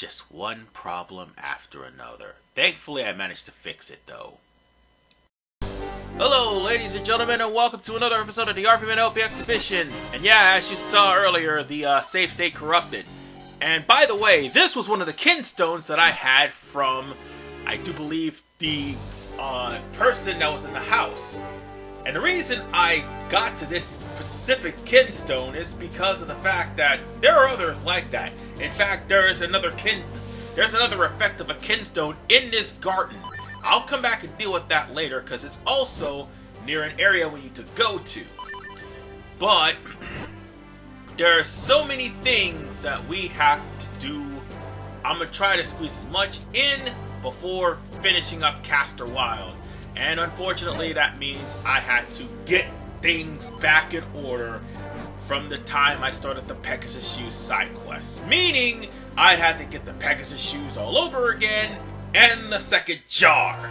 just one problem after another. Thankfully, I managed to fix it, though. Hello, ladies and gentlemen, and welcome to another episode of the RVMan LP Exhibition. And yeah, as you saw earlier, the save state corrupted. And by the way, this was one of the kinstones that I had from, I do believe, the person that was in the house. And the reason I got to this specific kinstone is because of the fact that there are others like that. In fact, there's another effect of a kinstone in this garden. I'll come back and deal with that later because it's also near an area we need to go to. But there are so many things that we have to do. I'm going to try to squeeze as much in before finishing up Castor Wilds. And unfortunately, that means I had to get things back in order from the time I started the Pegasus Shoes side quest. Meaning, I'd had to get the Pegasus Shoes all over again, and the second jar.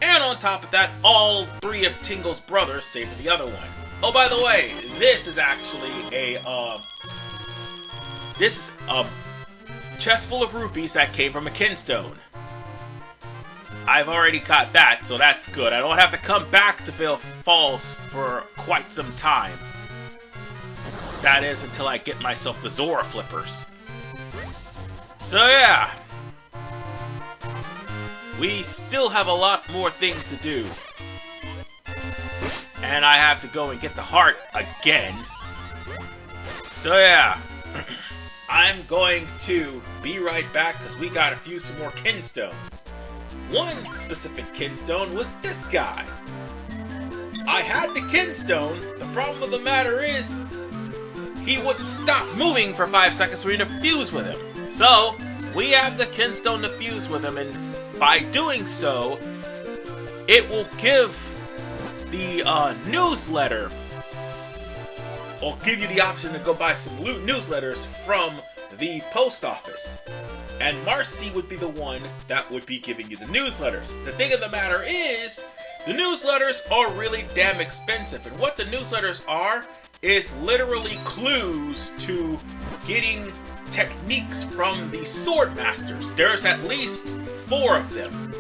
And on top of that, all three of Tingle's brothers, save for the other one. Oh, by the way, this is actually a chest full of rupees that came from a kinstone. I've already got that, so that's good. I don't have to come back to Vale Falls for quite some time. That is until I get myself the Zora flippers. So yeah, we still have a lot more things to do. And I have to go and get the heart again. So yeah, I'm going to be right back because we got some more kinstones. One specific kinstone was this guy. I had the kinstone. The problem with the matter is he wouldn't stop moving for 5 seconds for me to fuse with him. So we have the kinstone to fuse with him, and by doing so, it will give the newsletter, or give you the option to go buy some newsletters from the post office. And Marcy would be the one that would be giving you the newsletters. The thing of the matter is, the newsletters are really damn expensive. And what the newsletters are is literally clues to getting techniques from the sword masters. There's at least 4 of them.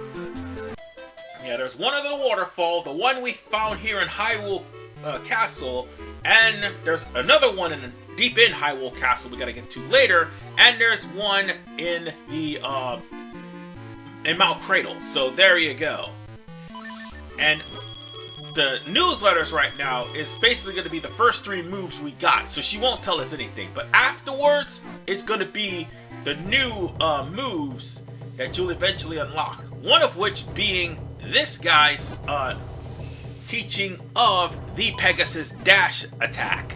Yeah, there's one of the waterfall, the one we found here in Hyrule Castle, and there's another one deep in Hyrule Castle we gotta get to later, and there's one in the in Mount Cradle. So there you go. And the newsletters right now is basically going to be the first 3 moves we got, so she won't tell us anything. But afterwards, it's going to be the new moves that you'll eventually unlock. One of which being this guy's teaching of the Pegasus Dash attack,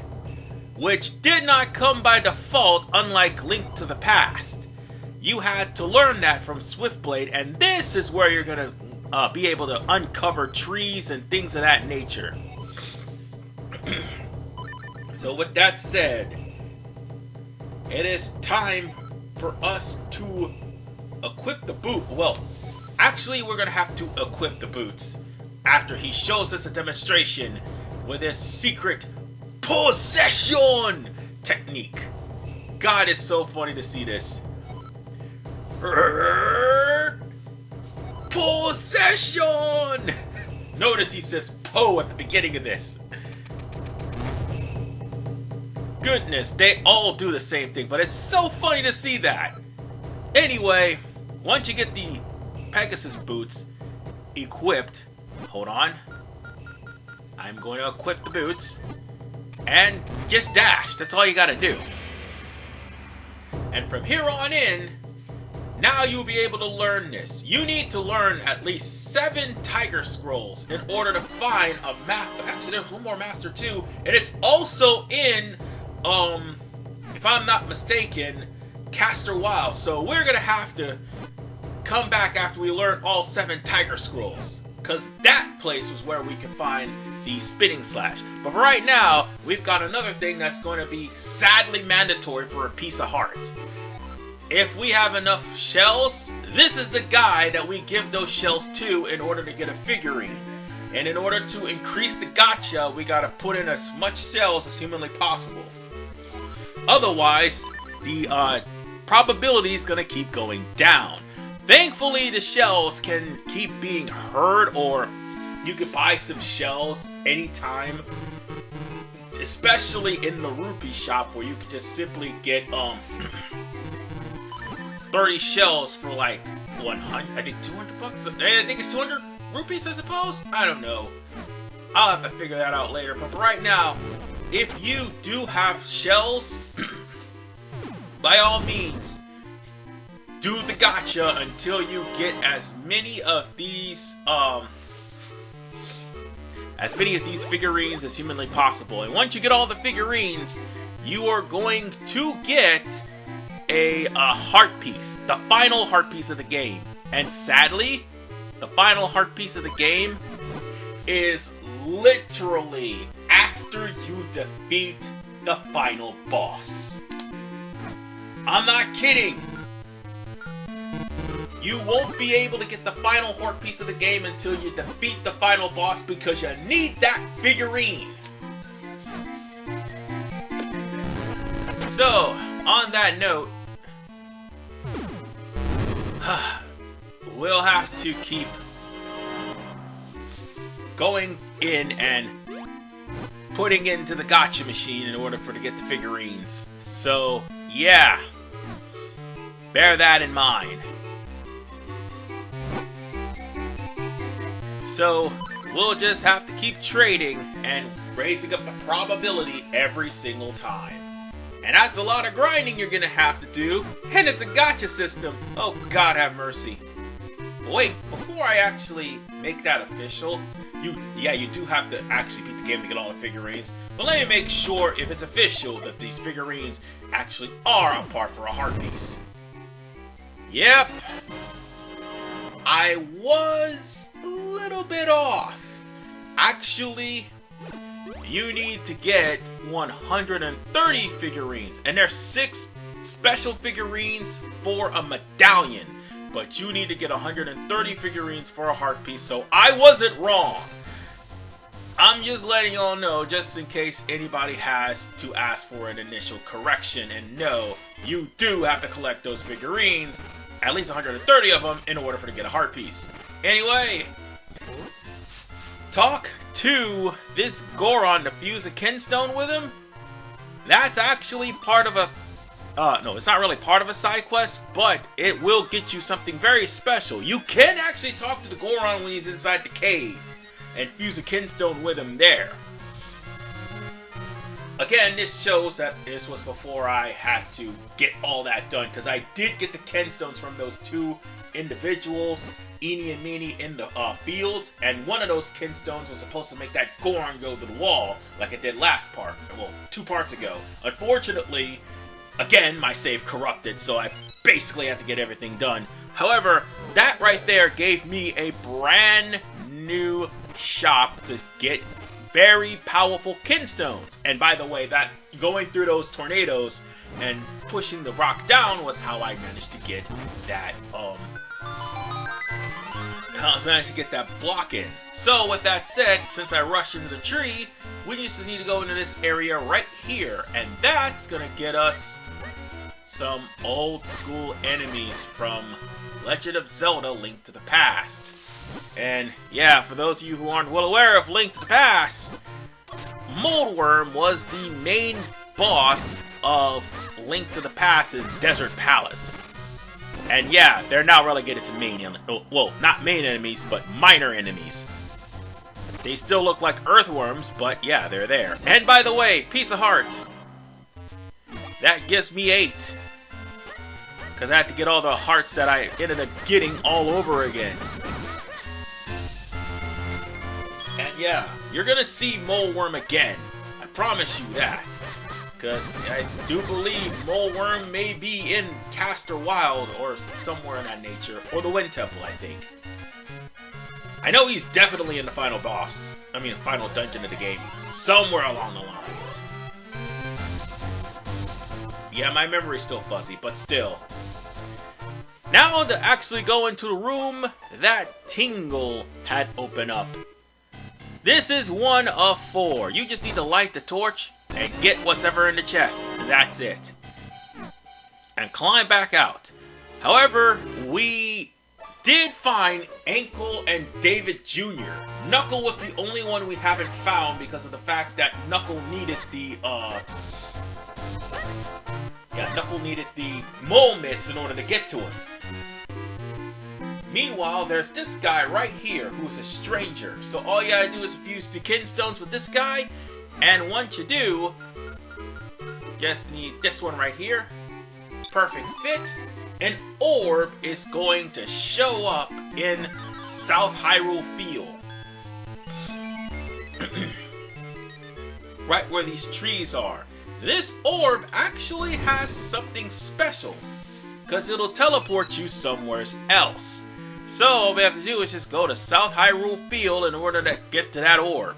which did not come by default, unlike Link to the Past. You had to learn that from Swiftblade, and this is where you're going to be able to uncover trees and things of that nature. So with that said, it is time for us to equip the boot. Well, actually we're going to have to equip the boots after he shows us a demonstration with his secret possession technique. God, it's so funny to see this. Possession! Notice he says Po at the beginning of this. Goodness, they all do the same thing, but it's so funny to see that. Anyway, once you get the Pegasus boots equipped, hold on. I'm going to equip the boots. And just dash. That's all you gotta do. And from here on in, now you'll be able to learn this. You need to learn at least 7 Tiger Scrolls in order to find a map. Actually, there's one more master too, and it's also in, if I'm not mistaken, Castor Wilds. So we're gonna have to come back after we learn all 7 Tiger Scrolls, because that place was where we can find the spinning slash. But for right now, we've got another thing that's going to be sadly mandatory for a piece of heart. If we have enough shells, this is the guy that we give those shells to in order to get a figurine. And in order to increase the gacha, we gotta put in as much shells as humanly possible. Otherwise, the probability is going to keep going down. Thankfully, the shells can keep being heard, or you can buy some shells anytime, especially in the rupee shop, where you can just simply get 30 shells for like 100, I think 200 bucks. I think it's 200 rupees, I suppose. I don't know. I'll have to figure that out later. But for right now, if you do have shells, by all means, do the gacha until you get as many of these figurines as humanly possible. And once you get all the figurines, you are going to get a heart piece, the final heart piece of the game. And sadly, the final heart piece of the game is literally after you defeat the final boss. I'm not kidding. You won't be able to get the final heart piece of the game until you defeat the final boss, because you need that figurine. So, on that note, we'll have to keep going in and putting into the gacha machine in order to get the figurines. So, yeah. Bear that in mind. So, we'll just have to keep trading and raising up the probability every single time. And that's a lot of grinding you're gonna have to do, and it's a gacha system. Oh, God have mercy. But wait, before I actually make that official, you do have to actually beat the game to get all the figurines. But let me make sure, if it's official, that these figurines actually are on par for a heart piece. Yep. I was a little bit off. Actually, you need to get 130 figurines. And there's 6 special figurines for a medallion. But you need to get 130 figurines for a heart piece, so I wasn't wrong. I'm just letting y'all know, just in case anybody has to ask for an initial correction. And no, you do have to collect those figurines, at least 130 of them, in order to get a heart piece. Anyway, talk to this Goron to fuse a Kinstone with him. That's actually part of a... no, it's not really part of a side quest, but it will get you something very special. You can actually talk to the Goron when he's inside the cave and fuse a Kinstone with him there. Again, this shows that this was before I had to get all that done, because I did get the Kinstones from those 2 individuals, Eenie and Meenie, in the fields, and one of those Kinstones was supposed to make that Goron go to the wall, like it did last part, well, 2 parts ago. Unfortunately, again, my save corrupted, so I basically had to get everything done. However, that right there gave me a brand new shop to get very powerful Kinstones. And by the way, that going through those tornadoes and pushing the rock down was how I managed to get that, block in. So, with that said, since I rushed into the tree, we just need to go into this area right here, and that's gonna get us some old school enemies from Legend of Zelda: Link to the Past. And yeah, for those of you who aren't well aware of Link to the Past, Moldworm was the main boss of Link to the Past's Desert Palace. And yeah, they're now relegated to well, not main enemies, but minor enemies. They still look like earthworms, but yeah, they're there. And by the way, piece of heart. That gives me 8. Because I had to get all the hearts that I ended up getting all over again. And yeah, you're gonna see Moleworm again. I promise you that. Because I do believe Moleworm may be in Castor Wild or somewhere in that nature. Or the Wind Temple, I think. I know he's definitely in the final boss. I mean, final dungeon of the game. Somewhere along the lines. Yeah, my memory's still fuzzy, but still. Now to actually go into the room that Tingle had opened up. This is one of 4. You just need to light the torch and get what's ever in the chest. And that's it. and climb back out. However, we did find Ankle and David Jr. Knuckle was the only one we haven't found because of the fact that Knuckle needed the Knuckle needed the mole mitts in order to get to him. Meanwhile, there's this guy right here who's a stranger. So all you gotta do is fuse the kinstones with this guy, and once you do, just need this one right here. Perfect fit. An orb is going to show up in South Hyrule Field. Right where these trees are. This orb actually has something special, because it'll teleport you somewhere else. So all we have to do is just go to South Hyrule Field in order to get to that orb.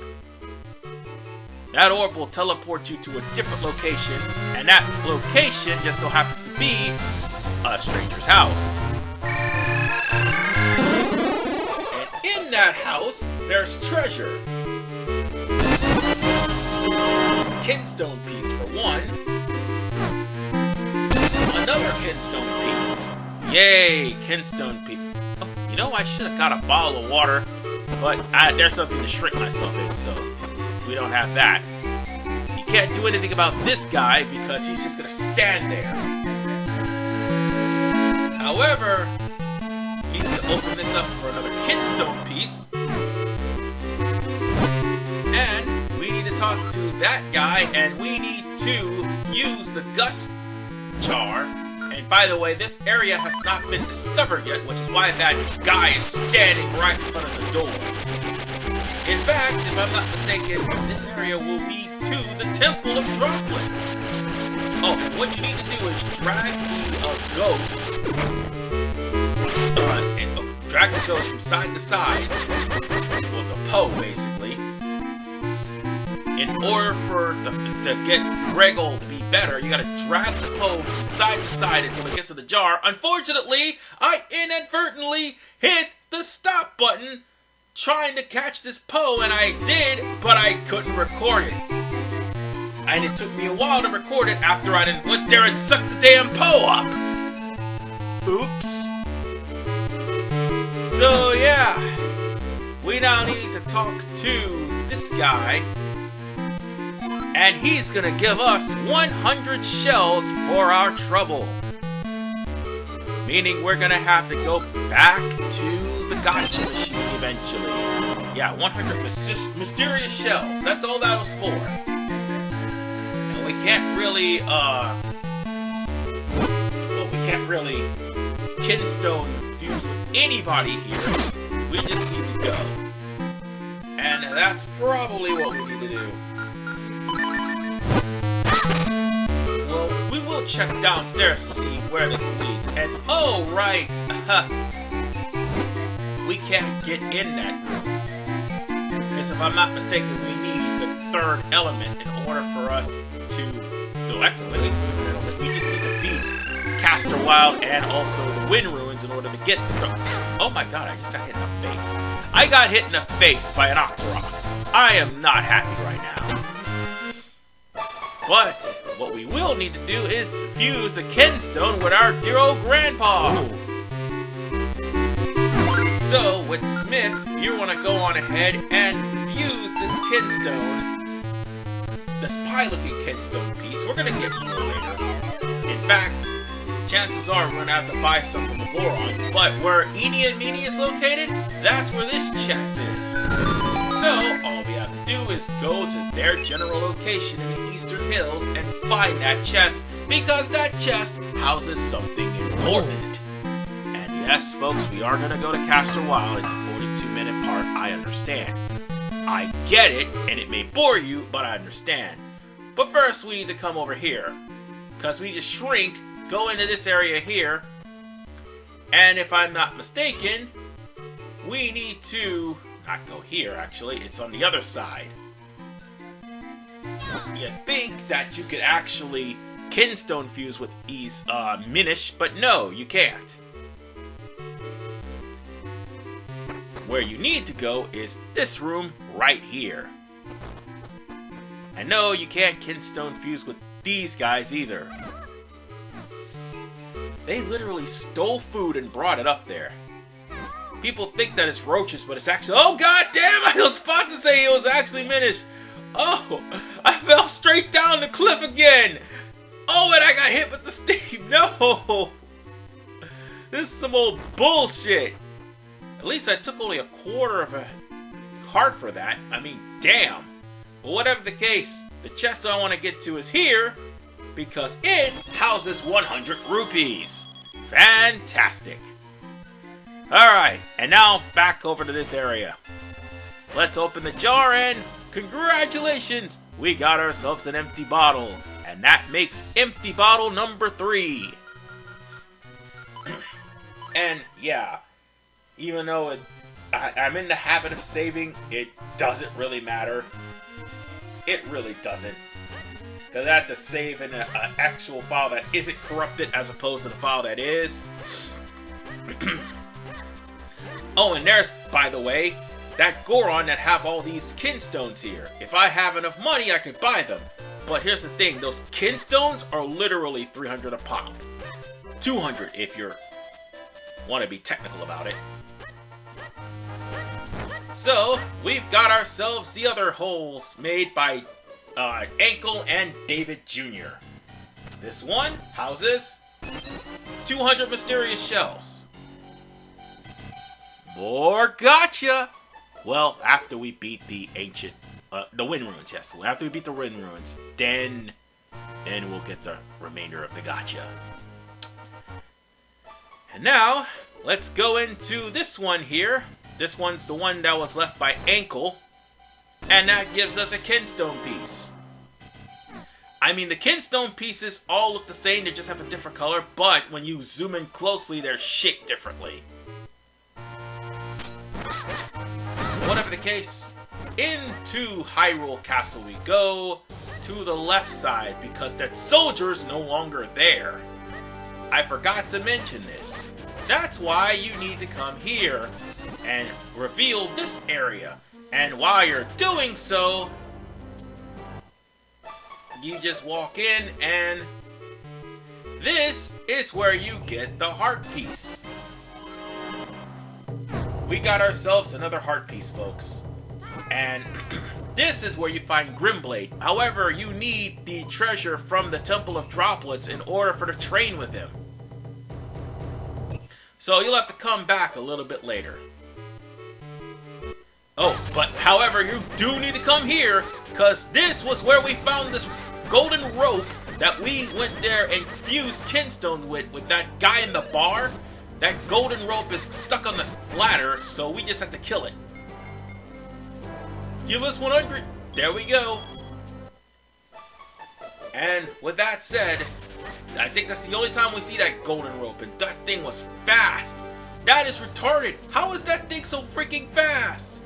That orb will teleport you to a different location, and that location just so happens to be a stranger's house. And in that house, there's treasure. It's a kinstone piece for one. Another kinstone piece. Yay, kinstone piece. Oh, you know, I should have got a bottle of water, but there's something to shrink myself in, so we don't have that. You can't do anything about this guy because he's just gonna stand there. However, we need to open this up for another kinstone piece. And we need to talk to that guy, and we need to use the gust jar. And by the way, this area has not been discovered yet, which is why that guy is standing right in front of the door. In fact, if I'm not mistaken, this area will lead to the Temple of Droplets. Oh, and what you need to do is drag the ghost, drag the ghost from side to side, well, the Poe basically, in order for to get Greggle to be better. You gotta drag the Poe from side to side until it gets to the jar. Unfortunately, I inadvertently hit the stop button trying to catch this Poe, and I did, but I couldn't record it. And it took me a while to record it after I went there and sucked the damn Poe up. Oops. So yeah, we now need to talk to this guy, and he's gonna give us 100 shells for our trouble. Meaning we're gonna have to go back to the gotcha machine eventually. Yeah, 100 mysterious shells. That's all that was for. And we can't really, we can't really kinstone fuse with anybody here. We just need to go. And that's probably what we need to do. Well, we will check downstairs to see where this leads. And oh, right! We can't get in that room. Because if I'm not mistaken, we need the third element in order for us to... No, actually, we just need to beat Castor Wilds and also the Wind Ruins in order to get the... Oh my god, I just got hit in the face. I got hit in the face by an Octorok. I am not happy right now. But what we will need to do is fuse a kinstone with our dear old grandpa. So, with Smith, you want to go on ahead and fuse this kinstone, this pie-looking kinstone piece. We're going to get more later. In fact, chances are we're going to have to buy some from the Boron. But where Eenie and Meanie is located, that's where this chest is. So, all we have to do is go to their general location in the Eastern Hills and find that chest, because that chest houses something important. And yes, folks, we are going to go to Castor Wilds. It's a 42-minute part, I understand. I get it, and it may bore you, but I understand. But first, we need to come over here, because we just shrink, go into this area here, and if I'm not mistaken, we need to... not go here, actually. It's on the other side. You think that you could actually kinstone fuse with Minish, but no, you can't. Where you need to go is this room right here. And no, you can't kinstone fuse with these guys either. They literally stole food and brought it up there. People think that it's roaches, but it's actually... Oh, god damn! I was about to say it was actually Minish. Oh, I fell straight down the cliff again. Oh, and I got hit with the steam. No! This is some old bullshit. At least I took only a quarter of a heart for that. I mean, damn. But whatever the case, the chest I want to get to is here because it houses 100 rupees. Fantastic. Alright, and now back over to this area. Let's open the jar and congratulations! We got ourselves an empty bottle. And that makes empty bottle number 3. And yeah, even though I'm in the habit of saving, it doesn't really matter. It really doesn't. Because I have to save in an actual file that isn't corrupted as opposed to the file that is. Oh, and there's, by the way, that Goron that have all these kinstones here. If I have enough money, I could buy them. But here's the thing, those kinstones are literally 300 a pop. 200 if you want to be technical about it. So, we've got ourselves the other holes made by Ankle and David Jr. This one houses 200 mysterious shells. More gotcha! Well, after we beat the ancient, the Wind Ruins, yes. After we beat the Wind Ruins, then we'll get the remainder of the gotcha. And now, let's go into this one here. This one's the one that was left by Ankle, and that gives us a kinstone piece. I mean, the kinstone pieces all look the same, they just have a different color, but when you zoom in closely, they're shaped differently. Whatever the case, into Hyrule Castle we go, to the left side, because that soldier's no longer there. I forgot to mention this. That's why you need to come here and reveal this area. And while you're doing so, you just walk in and this is where you get the heart piece. We got ourselves another heart piece, folks. And this is where you find Grimblade. However, you need the treasure from the Temple of Droplets in order for the train with him. So you'll have to come back a little bit later. Oh, but however, you do need to come here, because this was where we found this golden rope that we went there and fused Kinstone with that guy in the bar. That golden rope is stuck on the ladder, so we just have to kill it. Give us 100. There we go. And with that said, I think that's the only time we see that golden rope, and that thing was fast. That is retarded. How is that thing so freaking fast?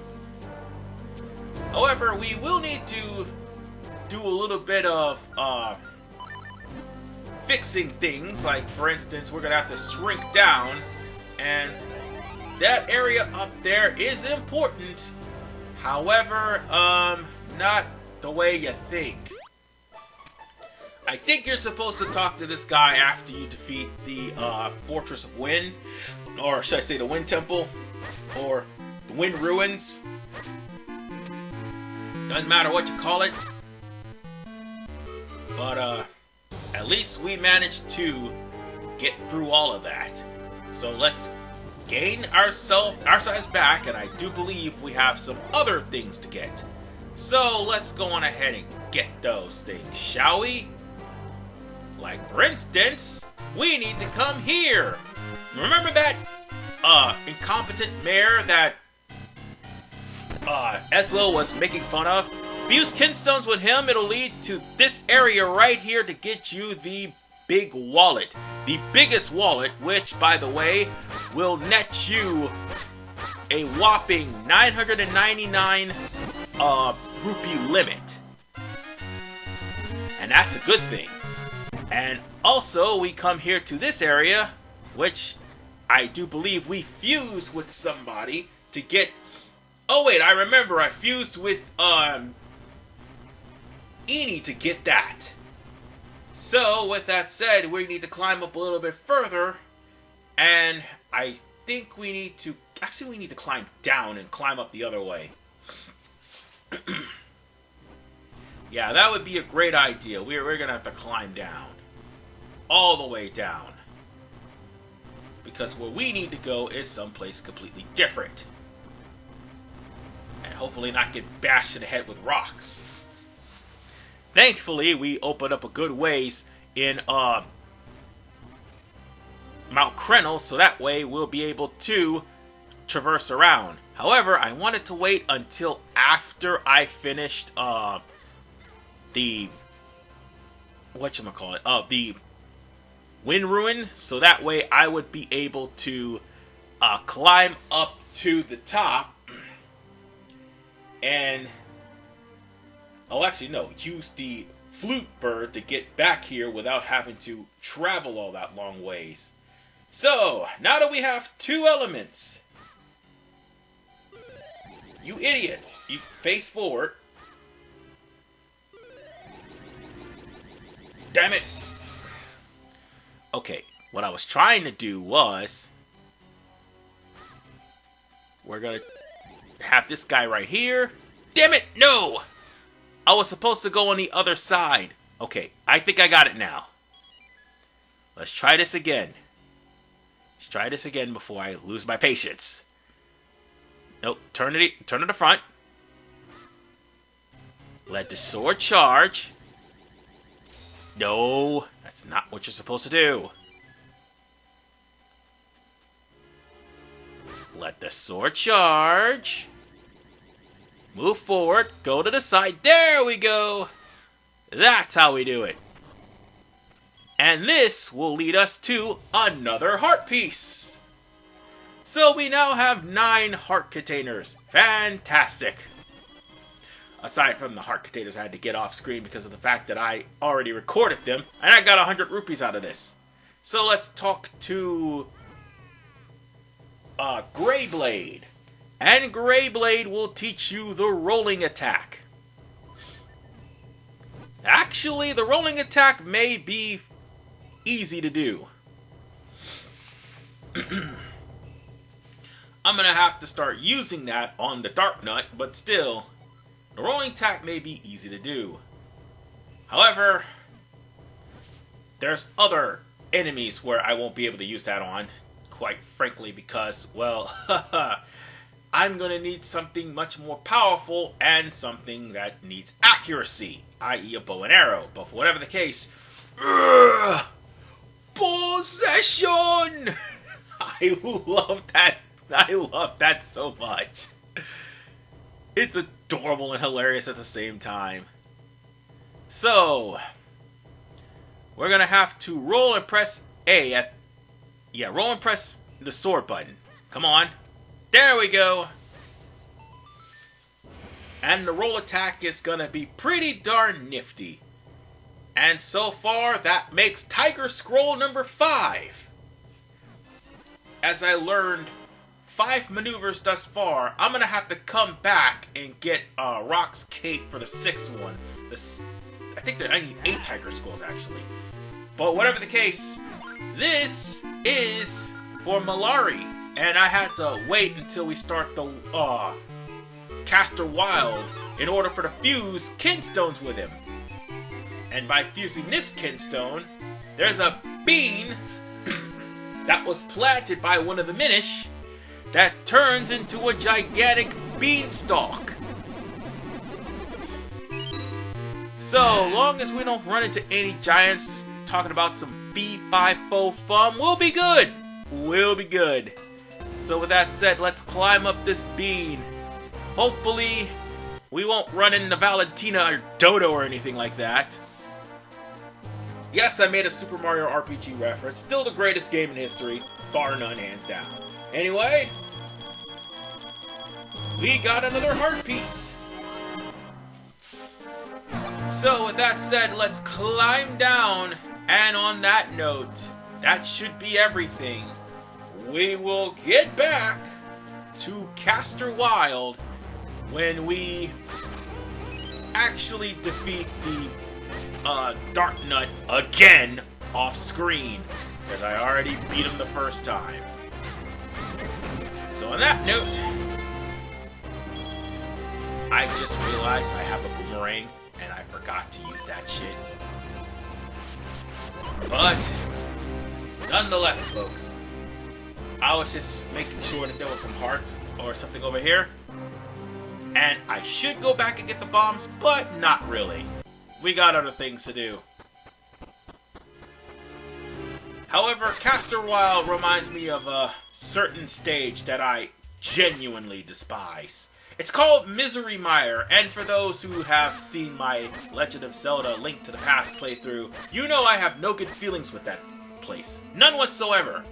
However, we will need to do a little bit of fixing things. Like, for instance, we're gonna have to shrink down, and that area up there is important. However, not the way you think. I think you're supposed to talk to this guy after you defeat the Fortress of Wind, or should I say the Wind Temple, or the Wind Ruins. Doesn't matter what you call it. But at least we managed to get through all of that. So let's gain our size back, and I do believe we have some other things to get. So let's go on ahead and get those things, shall we? Like, for instance, we need to come here. Remember that incompetent mayor that Eslo was making fun of? If you use Kinstones with him, it'll lead to this area right here to get you the big wallet. The biggest wallet, which, by the way, will net you a whopping 999 rupee limit. And that's a good thing. And also, we come here to this area, which I do believe we fused with somebody to get... Oh wait, I remember, I fused with Eni to get that. So, with that said, we need to climb up a little bit further, and I think we need to... Actually, we need to climb down and climb up the other way. Yeah, that would be a great idea. We're going to have to climb down. All the way down. Because where we need to go is someplace completely different. And hopefully not get bashed in the head with rocks. Thankfully, we opened up a good ways in Mount Krennel, so that way we'll be able to traverse around. However, I wanted to wait until after I finished the the Wind Ruin, so that way I would be able to climb up to the top and use the flute bird to get back here without having to travel all that long ways. So, now that we have 2 elements, you idiot, you face forward. Damn it! Okay, what I was trying to do was, we're gonna have this guy right here. Damn it, no! I was supposed to go on the other side. Okay, I think I got it now. Let's try this again. Let's try this again before I lose my patience. Nope, turn to the front. Let the sword charge. No, that's not what you're supposed to do. Let the sword charge. Move forward, go to the side. There we go. That's how we do it. And this will lead us to another heart piece. So we now have 9 heart containers. Fantastic. Aside from the heart containers I had to get off screen because of the fact that I already recorded them. And I got 100 rupees out of this. So let's talk to Greyblade. And Greyblade will teach you the rolling attack. Actually, the rolling attack may be easy to do. I'm going to have to start using that on the Dark Nut, but still, the rolling attack may be easy to do. However, there's other enemies where I won't be able to use that on, quite frankly, because, well, I'm going to need something much more powerful and something that needs accuracy, i.e. a bow and arrow. But for whatever the case, possession! I love that. I love that so much. It's adorable and hilarious at the same time. So, we're going to have to roll and press A at... Yeah, roll and press the sword button. Come on. There we go. And the roll attack is going to be pretty darn nifty. And so far, that makes Tiger Scroll number 5. As I learned 5 maneuvers thus far, I'm going to have to come back and get Rock's Cape for the 6th one. I think I need 8 Tiger Scrolls, actually. But whatever the case, this is for Malari. And I had to wait until we start the Castor Wild in order for to fuse Kinstones with him. And by fusing this Kinstone, there's a bean that was planted by one of the Minish that turns into a gigantic beanstalk. So long as we don't run into any giants talking about some B5-4 fun, we'll be good. We'll be good. So with that said, let's climb up this bean. Hopefully, we won't run into Valentina or Dodo or anything like that. Yes, I made a Super Mario RPG reference. Still the greatest game in history. Bar none, hands down. Anyway, we got another heart piece. So with that said, let's climb down. And on that note, that should be everything. We will get back to Castor Wild when we actually defeat the Dark Nut again off screen, because I already beat him the first time. So on that note, I just realized I have a boomerang, and I forgot to use that shit. But, nonetheless, folks, I was just making sure that there was some hearts or something over here. And I should go back and get the bombs, but not really. We got other things to do. However, Castor Wilds reminds me of a certain stage that I genuinely despise. It's called Misery Mire, and for those who have seen my Legend of Zelda Link to the Past playthrough, you know I have no good feelings with that place. None whatsoever.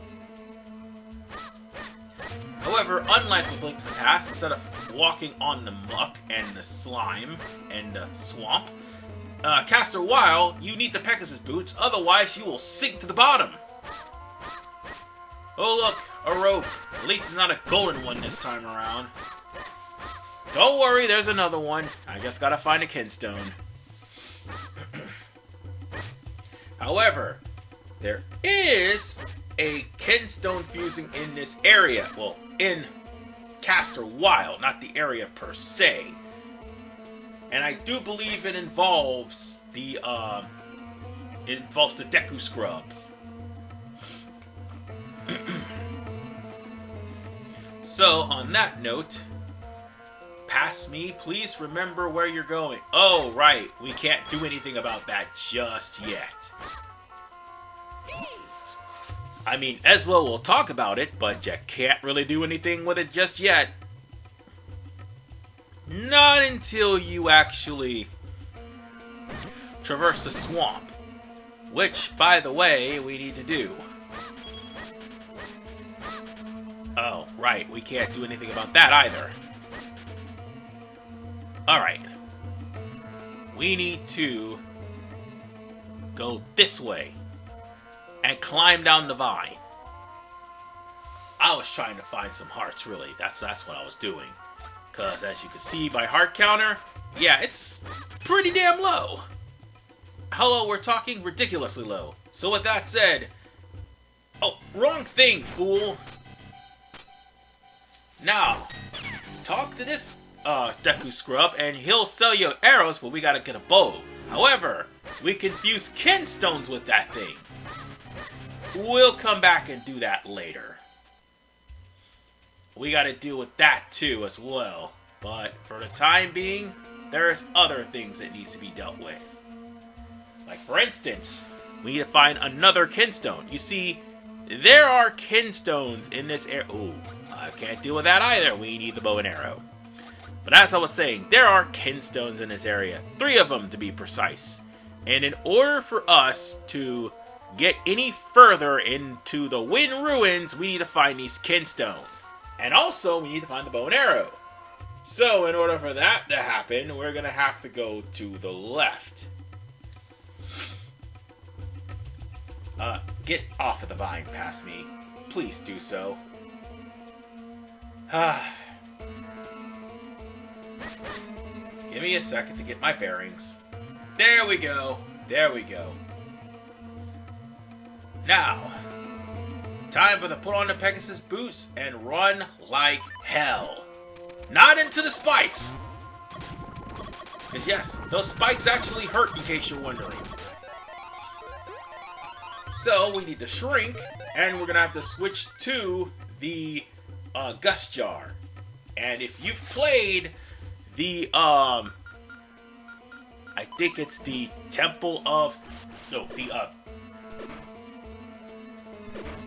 However, unlike with Link to the Past, instead of walking on the muck and the slime and the swamp, Castor Wilds, you need the Pegasus boots, otherwise you will sink to the bottom. Oh look, a rope. At least it's not a golden one this time around. Don't worry, there's another one. I just gotta find a kinstone. However, there is a kinstone fusing in this area. Well, in Castor Wilds, not the area per se. And I do believe it involves the Deku Scrubs. So, on that note, pass me, please remember where you're going. Oh, right, we can't do anything about that just yet. I mean, Eslo will talk about it, but you can't really do anything with it just yet. Not until you actually traverse the swamp. Which, by the way, we need to do. Oh, right, we can't do anything about that either. Alright. We need to go this way and climb down the vine. I was trying to find some hearts, really. That's what I was doing. Because, as you can see by heart counter, yeah, it's pretty damn low. Hello, we're talking ridiculously low. So with that said... Oh, wrong thing, fool! Now, talk to this Deku Scrub, and he'll sell you arrows, but we gotta get a bow. However, we can fuse kinstones with that thing. We'll come back and do that later. We gotta deal with that too as well. But for the time being, there's other things that needs to be dealt with. Like for instance, we need to find another kinstone. You see, there are kinstones in this area. Ooh, I can't deal with that either. We need the bow and arrow. But as I was saying, there are kinstones in this area. 3 of them to be precise. And in order for us to get any further into the Wind Ruins, we need to find these kinstones. And also, we need to find the bow and arrow. So, in order for that to happen, we're going to have to go to the left. Get off of the vine past me. Please do so. Give me a second to get my bearings. There we go. There we go. Now, time for the put on the Pegasus boots and run like hell. Not into the spikes! Because yes, those spikes actually hurt in case you're wondering. So, we need to shrink, and we're going to have to switch to the Gust Jar. And if you've played the, I think it's the Temple of, no, the,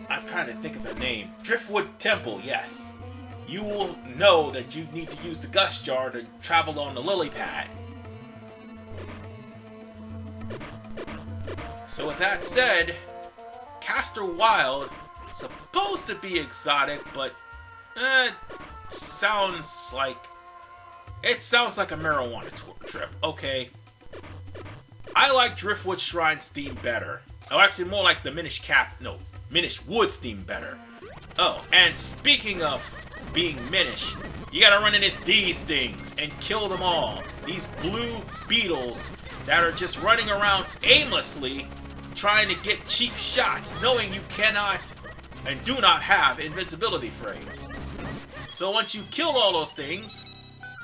I'm trying to think of the name. Driftwood Temple, yes. You will know that you need to use the Gust Jar to travel on the lily pad. So with that said, Castor Wilds is supposed to be exotic, but sounds like a marijuana trip. Okay. I like Driftwood Shrine's theme better. Oh, actually more like the Minish Woods theme better. Oh, and speaking of being Minish, you gotta run into these things and kill them all. These blue beetles that are just running around aimlessly trying to get cheap shots, knowing you cannot and do not have invincibility frames. So once you kill all those things,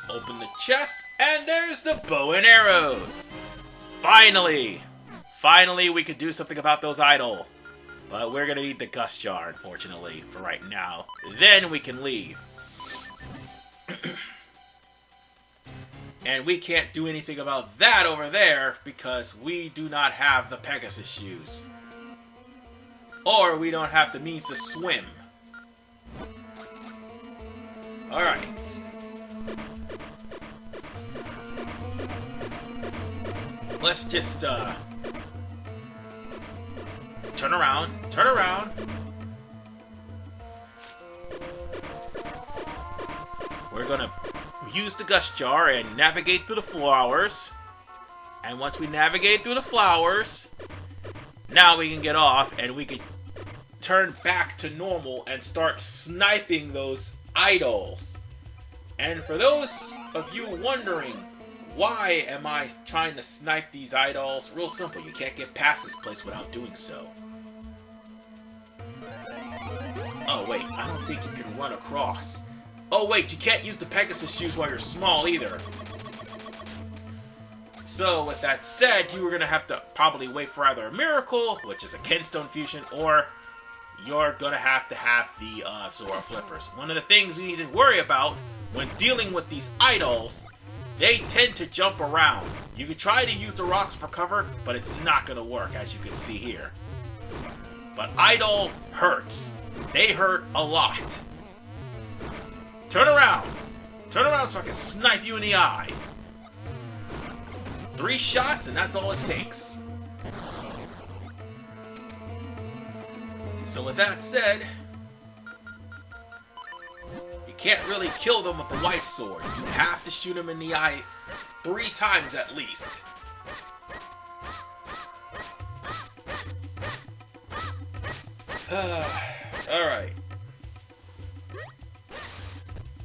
open the chest, and there's the bow and arrows! Finally! Finally we could do something about those idle. But we're gonna need the Gust Jar, unfortunately, for right now. Then we can leave. And we can't do anything about that over there because we do not have the Pegasus shoes. Or we don't have the means to swim. Alright. Let's just, turn around. Turn around. We're gonna use the Gust Jar and navigate through the flowers. And once we navigate through the flowers, now we can get off and we can turn back to normal and start sniping those idols. And for those of you wondering, why am I trying to snipe these idols? Real simple, you can't get past this place without doing so. Oh wait, I don't think you can run across. Oh wait, you can't use the Pegasus shoes while you're small either. So with that said, you were going to have to probably wait for either a miracle, which is a Kenstone fusion, or you're going to have the Zora flippers. One of the things we need to worry about when dealing with these idols, they tend to jump around. You can try to use the rocks for cover, but it's not going to work, as you can see here. But idol hurts. They hurt a lot. Turn around! Turn around so I can snipe you in the eye. 3 shots and that's all it takes. So with that said, you can't really kill them with the white sword. You have to shoot them in the eye 3 times at least. Alright.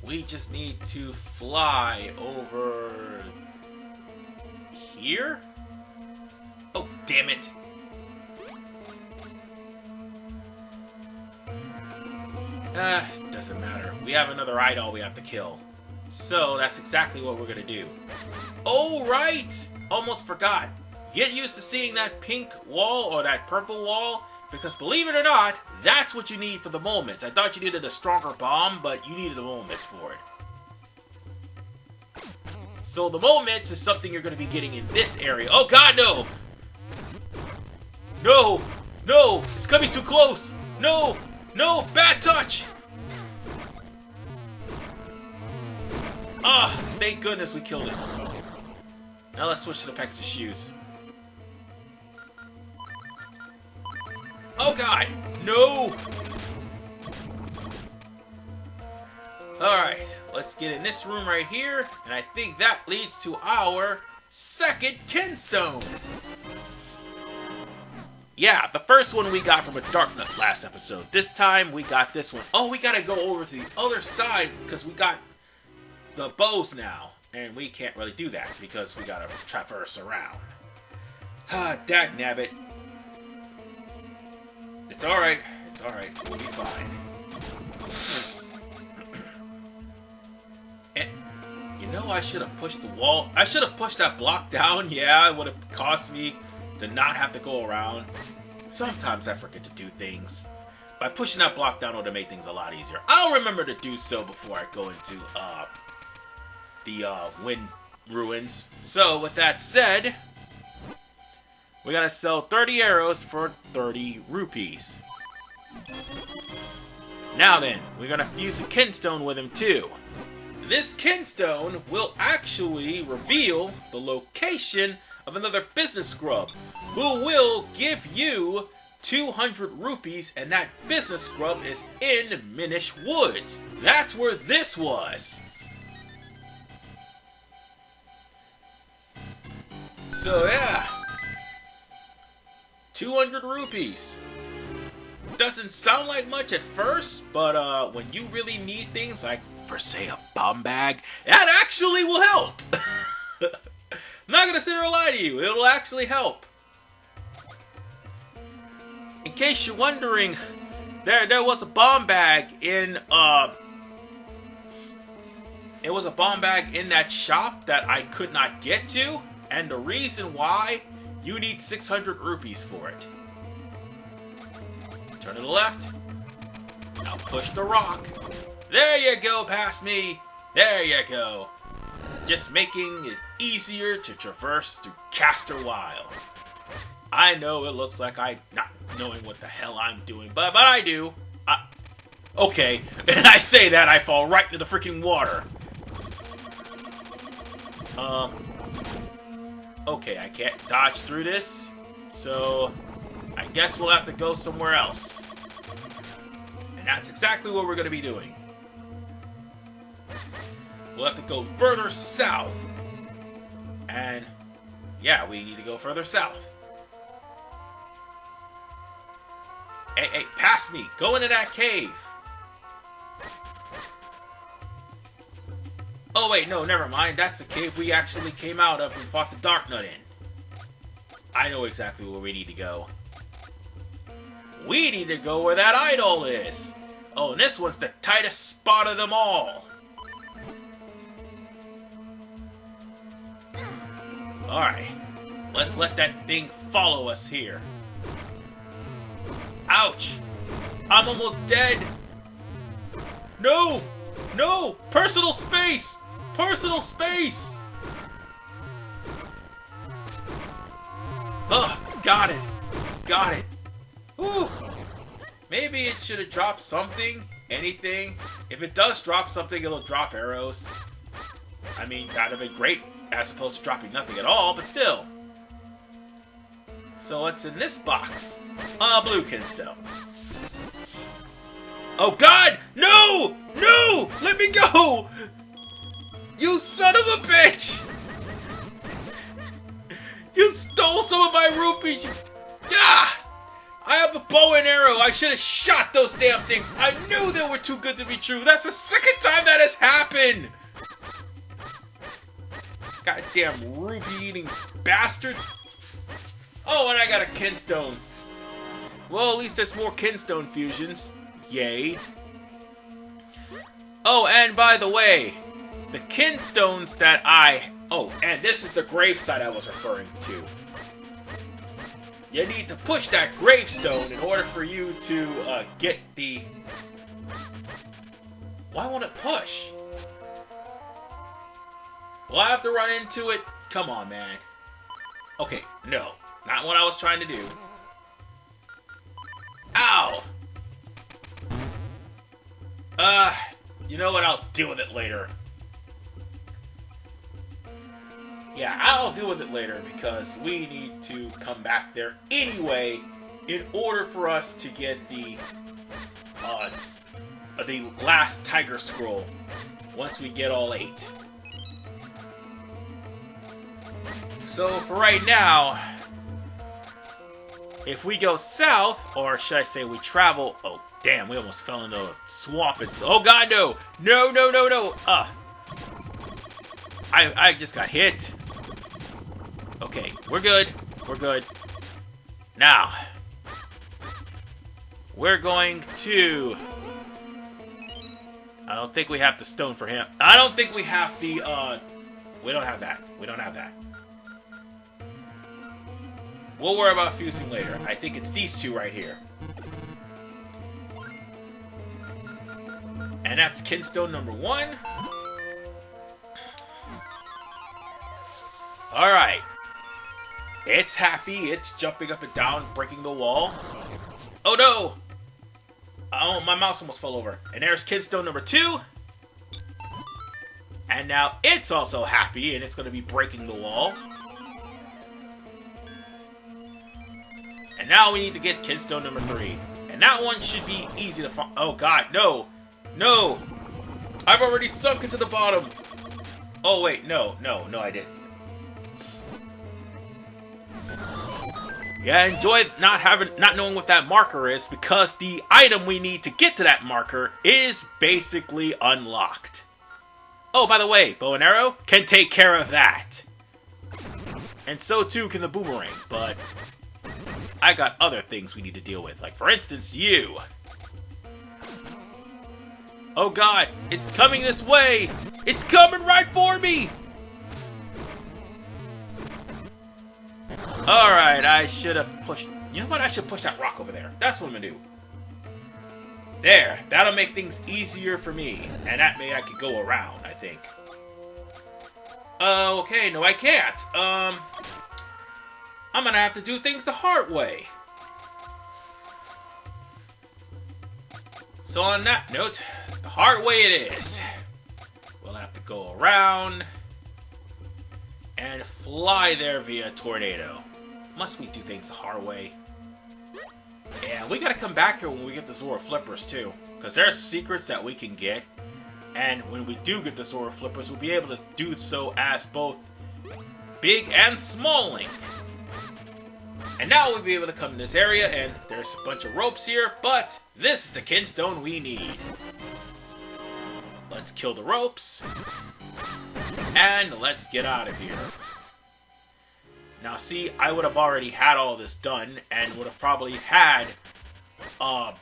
We just need to fly over here? Oh, damn it. Doesn't matter. We have another idol we have to kill. So that's exactly what we're gonna do. Oh, right! Almost forgot. Get used to seeing that pink wall or that purple wall, because believe it or not, that's what you need for the moments. I thought you needed a stronger bomb, but you needed the moments for it. So the moments is something you're going to be getting in this area. Oh god, no! No! No! It's coming too close! No! No! Bad touch! Ah, thank goodness we killed it. Now let's switch to the Pegasus shoes. Oh god! No! Alright, let's get in this room right here, and I think that leads to our second Kenstone! Yeah, the first one we got from a Dark Nut last episode. This time we got this one. Oh, we gotta go over to the other side because we got the bows now. And we can't really do that because we gotta traverse around. Ah, dagnabbit. It's alright. It's alright. We'll be fine. And, you know, I should have pushed the wall. I should have pushed that block down. Yeah, it would have cost me to not have to go around. Sometimes I forget to do things. By pushing that block down, it would have made things a lot easier. I'll remember to do so before I go into the Wind Ruins. So, with that said, we gotta sell 30 arrows for 30 rupees. Now then, we're gonna fuse a Kenstone with him too. This Kenstone will actually reveal the location of another business scrub, who will give you 200 rupees, and that business scrub is in Minish Woods. That's where this was. So yeah, 200 rupees. Doesn't sound like much at first, but when you really need things like, for say, a bomb bag, that actually will help. I'm not gonna sit here and lie to you. It'll actually help. In case you're wondering, there was a bomb bag in it was a bomb bag in that shop that I could not get to, and the reason why, you need 600 rupees for it. Turn to the left. Now push the rock. There you go, past me. There you go. Just making it easier to traverse through Castor Wilds. I know it looks like I'm not knowing what the hell I'm doing, but I do. Okay, and I say that, I fall right into the freaking water. Okay, I can't dodge through this, so I guess we'll have to go somewhere else. And that's exactly what we're going to be doing. We'll have to go further south. And, yeah, we need to go further south. Hey, pass me! Go into that cave! Oh wait, no, never mind. That's the cave we actually came out of and fought the Dark Nut in. I know exactly where we need to go. We need to go where that idol is! Oh, and this one's the tightest spot of them all! Alright, let's let that thing follow us here. Ouch! I'm almost dead! No! No! Personal space! Personal space! Oh, got it! Got it! Whew! Maybe it should have dropped something, anything. If it does drop something, it'll drop arrows. I mean, that'd have been great, as opposed to dropping nothing at all, but still. So what's in this box? Blue Kinstone. Oh God! No! No! Let me go! You son of a bitch! You stole some of my rupees! You... Ah! I have a bow and arrow! I should have shot those damn things! I knew they were too good to be true! That's the second time that has happened! Goddamn rupee-eating bastards! Oh, and I got a Kinstone. Well, at least there's more Kinstone fusions. Yay. Oh, and by the way, the Kinstones that oh, and this is the gravesite I was referring to. You need to push that gravestone in order for you to get the... Why won't it push? Will I have to run into it? Come on, man. Okay, no. Not what I was trying to do. Ow! You know what? I'll deal with it later. Yeah, I'll deal with it later because we need to come back there anyway in order for us to get the last Tiger Scroll once we get all 8. So for right now, if we go south, or should I say we travel... Oh, damn, we almost fell into a swamp. Oh, God, no! No, no, no, no! I just got hit. Okay, we're good. We're good. Now, we're going to... I don't think we have the stone for him. I don't think we have the, we don't have that. We don't have that. We'll worry about fusing later. I think it's these two right here. And that's Kinstone number 1. Alright. It's happy. It's jumping up and down, breaking the wall. Oh no! Oh, my mouse almost fell over. And there's Kinstone number 2. And now it's also happy, and it's going to be breaking the wall. And now we need to get Kinstone number 3. And that one should be easy to find. Oh God, no! No! I've already sunk into the bottom! Oh wait, no, I didn't. Yeah, enjoy not knowing what that marker is, because the item we need to get to that marker is basically unlocked. Oh, by the way, bow and arrow can take care of that. And so too can the boomerang, but I got other things we need to deal with. Like, for instance, you. Oh god, it's coming this way! It's coming right for me! Alright, I should have pushed... You know what? I should push that rock over there. That's what I'm gonna do. There, that'll make things easier for me. And that way I could go around, I think. Okay, no I can't. I'm gonna have to do things the hard way. So on that note, the hard way it is. We'll have to go around and fly there via tornado. Must we do things the hard way? Yeah, we gotta come back here when we get the Zora Flippers too. Because there are secrets that we can get. And when we do get the Zora Flippers, we'll be able to do so as both Big and Small Link. And now we'll be able to come to this area, and there's a bunch of ropes here, but this is the Kinstone we need. Let's kill the ropes. And let's get out of here. Now see, I would have already had all this done, and would have probably had, oh,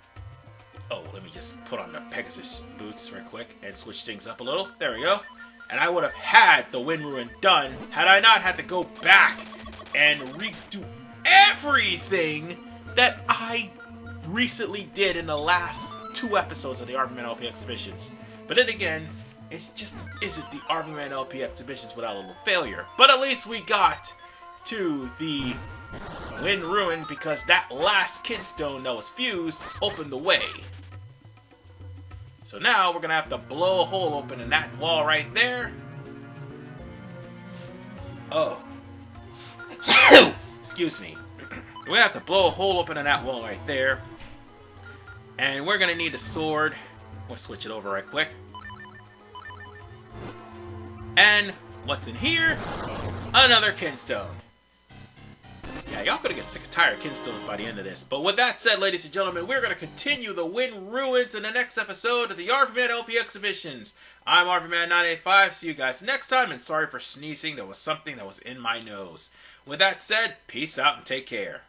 let me just put on the Pegasus boots right quick, and switch things up a little. There we go. And I would have had the Wind Ruin done, had I not had to go back and redo everything that I recently did in the last 2 episodes of the RVMan LP exhibitions. But then again, it just isn't the RVMan LP exhibitions without a little failure. But at least we got to the Wind Ruin because that last Kinstone that was fused opened the way. So now we're gonna have to blow a hole open in that wall right there. Oh. Excuse me. We're gonna have to blow a hole open in that wall right there. And we're gonna need a sword. We'll switch it over right quick. And what's in here? Another Kinstone. Yeah, y'all gonna get sick and tired of Kinstones by the end of this. But with that said, ladies and gentlemen, we're gonna continue the Wind Ruins in the next episode of the RVMan LP exhibitions. I'm RVMan985. See you guys next time, and sorry for sneezing. There was something that was in my nose. With that said, peace out and take care.